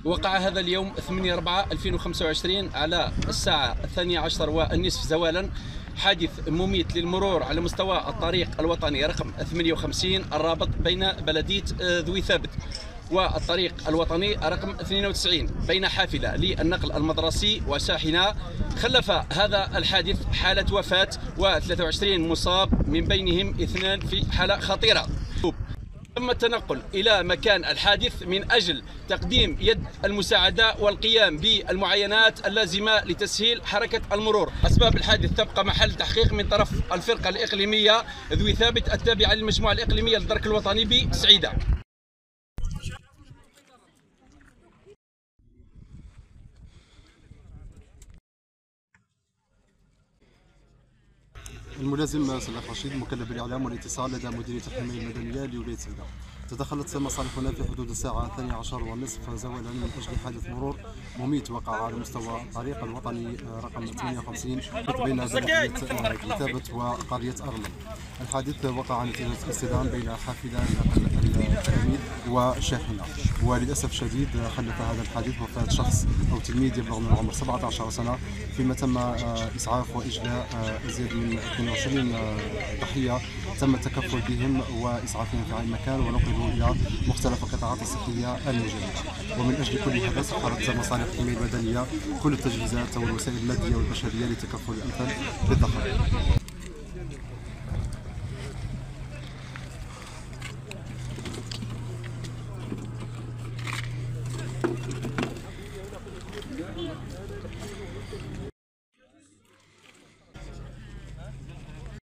وقع هذا اليوم 8/4/2025 على الساعة 12 والنصف زوالا حادث مميت للمرور على مستوى الطريق الوطني رقم 58 الرابط بين بلدية ذوي ثابت والطريق الوطني رقم 92 بين حافلة للنقل المدرسي وشاحنة. خلف هذا الحادث حالة وفاة و23 مصاب، من بينهم 2 في حالة خطيرة. تم التنقل إلى مكان الحادث من أجل تقديم يد المساعدة والقيام بالمعاينات اللازمة لتسهيل حركة المرور. أسباب الحادث تبقى محل تحقيق من طرف الفرقة الإقليمية ذوي ثابت التابعة للمجموعة الإقليمية للدرك الوطني بسعيدة. الملازم صلاح رشيد مكلف بالاعلام والاتصال لدى مديريه الحمايه المدنيه لولايه سعيده. تدخلت مصالحنا في حدود الساعه 12:30 زوالا من اجل حادث مرور مميت وقع على مستوى الطريق الوطني رقم 58 بين بلديه ثابت وقريه ارمل. الحادث وقع نتيجه اصطدام بين حافله نقل التلاميذ وشاحنه، وللاسف الشديد خلف هذا الحادث وفاه شخص او تلميذ يبلغ من العمر 17 سنه، فيما تم اسعاف واجلاء ازيد من 22 ضحيه تم التكفل بهم واسعافهم في المكان ونقلوا الى مختلف القطاعات الصحيه المجاوره. ومن اجل كل هذا سخرت مصالح الحمايه المدنيه كل التجهيزات والوسائل الماديه والبشريه لتكفل الامثال بالضحايا.